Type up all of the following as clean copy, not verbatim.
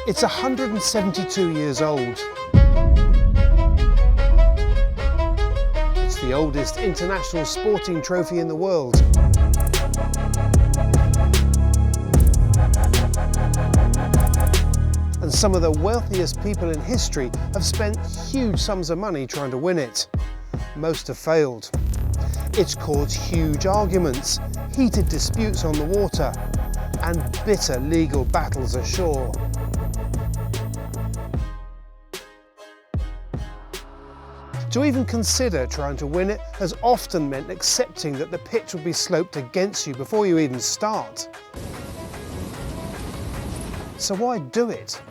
It's 172 years old. It's the oldest international sporting trophy in the world. And some of the wealthiest people in history have spent huge sums of money trying to win it. Most have failed. It's caused huge arguments, heated disputes on the water, and bitter legal battles ashore. To even consider trying to win it has often meant accepting that the pitch will be sloped against you before you even start. So why do it?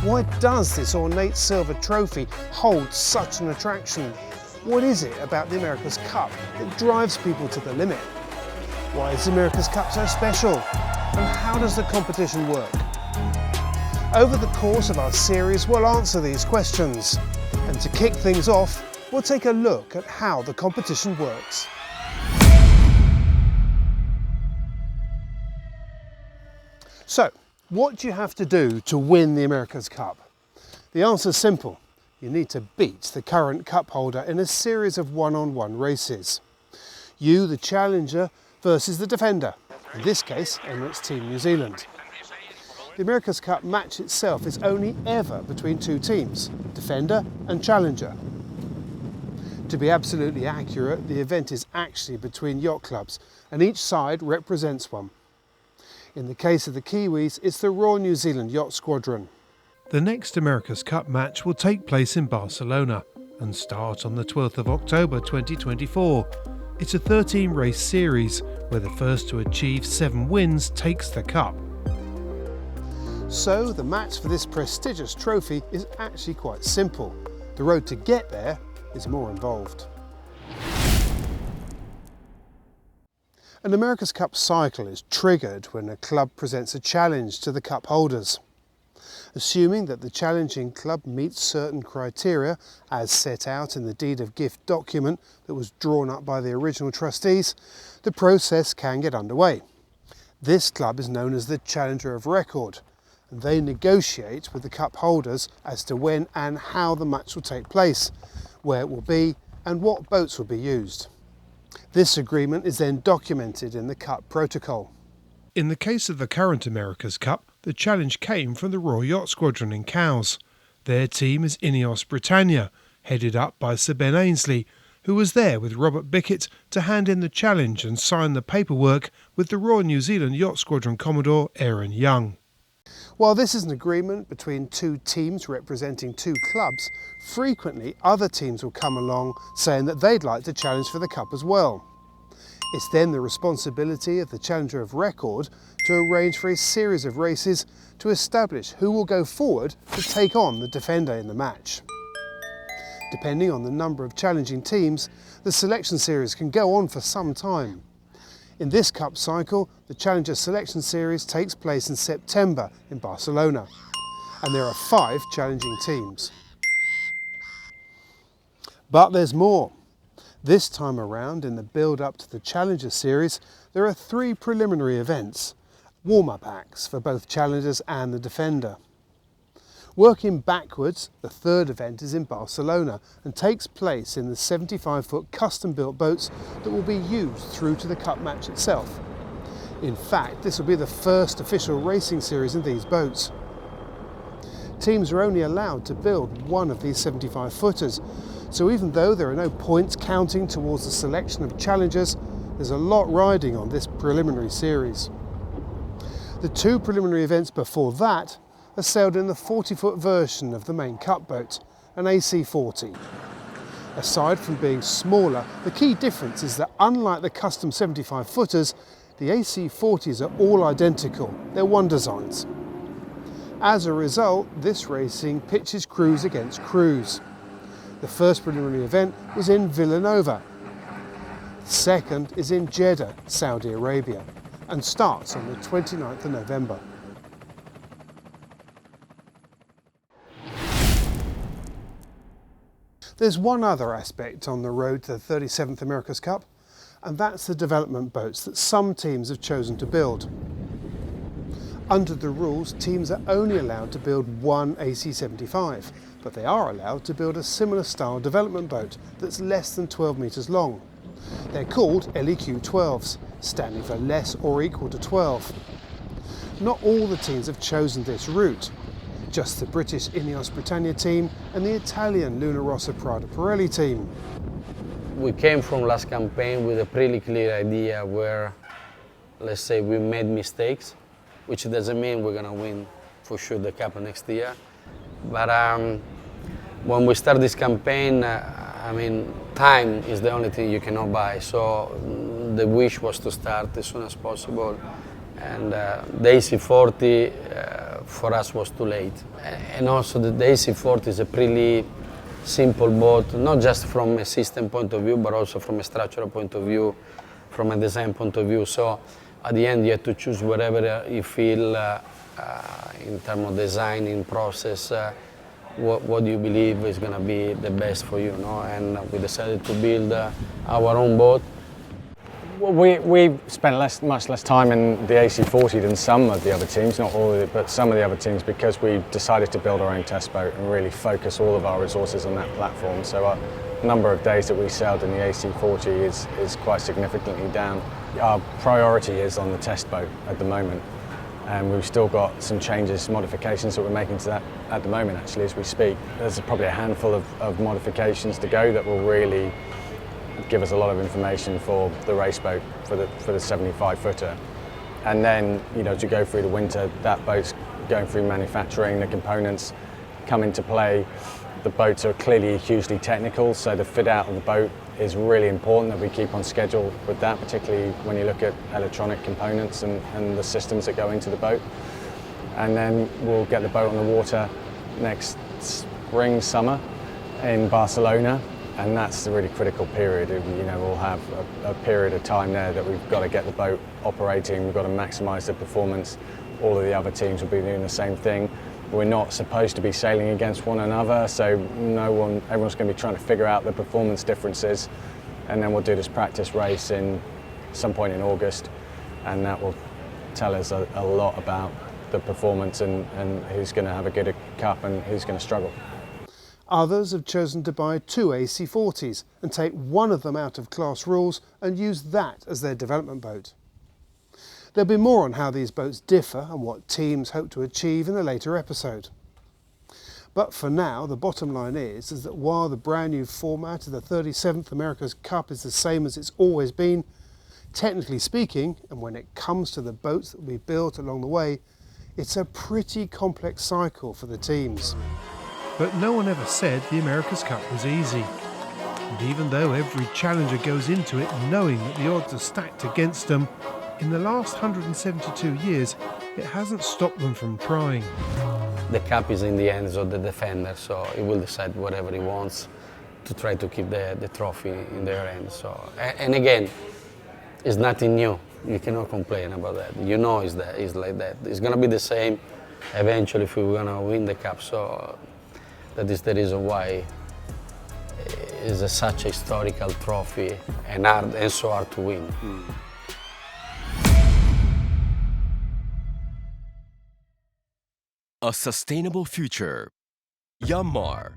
Why does this ornate silver trophy hold such an attraction? What is it about the America's Cup that drives people to the limit? Why is the America's Cup so special? And how does the competition work? Over the course of our series, we'll answer these questions. And to kick things off, we'll take a look at how the competition works. So, what do you have to do to win the America's Cup? The answer's simple. You need to beat the current cup holder in a series of one-on-one races. You, the challenger, versus the defender, in this case, Emirates Team New Zealand. The America's Cup match itself is only ever between two teams, defender and challenger. To be absolutely accurate, the event is actually between yacht clubs, and each side represents one. In the case of the Kiwis, it's the Royal New Zealand Yacht Squadron. The next America's Cup match will take place in Barcelona and start on the 12th of October 2024. It's a 13-race series where the first to achieve 7 wins takes the cup. So the match for this prestigious trophy is actually quite simple. The road to get there is more involved. An America's Cup cycle is triggered when a club presents a challenge to the cup holders. Assuming that the challenging club meets certain criteria as set out in the deed of gift document that was drawn up by the original trustees, the process can get underway. This club is known as the Challenger of Record, and they negotiate with the cup holders as to when and how the match will take place, where it will be and what boats will be used. This agreement is then documented in the cup protocol. In the case of the current America's Cup, the challenge came from the Royal Yacht Squadron in Cowes. Their team is Ineos Britannia, headed up by Sir Ben Ainslie, who was there with Robert Bickett to hand in the challenge and sign the paperwork with the Royal New Zealand Yacht Squadron Commodore Aaron Young. While this is an agreement between two teams representing two clubs, frequently other teams will come along saying that they'd like to challenge for the cup as well. It's then the responsibility of the Challenger of Record to arrange for a series of races to establish who will go forward to take on the defender in the match. Depending on the number of challenging teams, the selection series can go on for some time. In this cup cycle, the Challenger Selection Series takes place in September in Barcelona, and there are 5 challenging teams. But there's more. This time around, in the build-up to the Challenger Series, there are 3 preliminary events, warm-up acts for both challengers and the defender. Working backwards, the 3rd event is in Barcelona and takes place in the 75-foot custom-built boats that will be used through to the cup match itself. In fact, this will be the first official racing series in these boats. Teams are only allowed to build one of these 75-footers, so even though there are no points counting towards the selection of challengers, there's a lot riding on this preliminary series. The 2 preliminary events before that are sailed in the 40-foot version of the main cup boat, an AC-40. Aside from being smaller, the key difference is that unlike the custom 75-footers, the AC-40s are all identical, they're one designs. As a result, this racing pitches crews against crews. The first preliminary event was in Villanova. The second is in Jeddah, Saudi Arabia, and starts on the 29th of November. There's one other aspect on the road to the 37th America's Cup, and that's the development boats that some teams have chosen to build. Under the rules, teams are only allowed to build one AC-75, but they are allowed to build a similar style development boat that's less than 12 metres long. They're called LEQ-12s, standing for less or equal to 12. Not all the teams have chosen this route. Just the British Ineos Britannia team and the Italian Luna Rossa Prada Pirelli team. We came from last campaign with a pretty clear idea where, let's say, we made mistakes, which doesn't mean we're gonna win for sure the Cup next year. But when we start this campaign, I mean, time is the only thing you cannot buy. So the wish was to start as soon as possible. And the AC40 for us was too late. And also the AC40 is a pretty simple boat, not just from a system point of view, but also from a structural point of view, from a design point of view. So at the end you have to choose whatever you feel in terms of designing process, what do you believe is going to be the best for you, no? And we decided to build our own boat. Well, we spent much less time in the AC40 than some of the other teams, not all of it, but some of the other teams, because we decided to build our own test boat and really focus all of our resources on that platform. So our number of days that we sailed in the AC40 is quite significantly down. Our priority is on the test boat at the moment, and we've still got some changes, modifications that we're making to that at the moment actually as we speak. There's probably a handful of modifications to go that will really give us a lot of information for the race boat, for the 75-footer. And then, you know, to go through the winter, that boat's going through manufacturing, the components come into play. The boats are clearly hugely technical, so the fit out of the boat is really important that we keep on schedule with that, particularly when you look at electronic components and the systems that go into the boat. And then we'll get the boat on the water next spring, summer in Barcelona. And that's the really critical period. You know, we'll have a period of time there that we've got to get the boat operating, we've got to maximise the performance. All of the other teams will be doing the same thing. We're not supposed to be sailing against one another, so everyone's going to be trying to figure out the performance differences. And then we'll do this practice race in some point in August, and that will tell us a lot about the performance and who's going to have a good cup and who's going to struggle. Others have chosen to buy two AC40s and take one of them out of class rules and use that as their development boat. There'll be more on how these boats differ and what teams hope to achieve in a later episode. But for now, the bottom line is that while the brand new format of the 37th America's Cup is the same as it's always been, technically speaking, and when it comes to the boats that will be built along the way, it's a pretty complex cycle for the teams. But no one ever said the America's Cup was easy. And even though every challenger goes into it knowing that the odds are stacked against them, in the last 172 years, it hasn't stopped them from trying. The cup is in the hands of the defender, so he will decide whatever he wants to try to keep the trophy in their hands. So, and again, it's nothing new. You cannot complain about that. You know it's like that. It's going to be the same eventually if we're going to win the cup. So that is the reason why it's such a historical trophy and so hard to win. A sustainable future. YANMAR.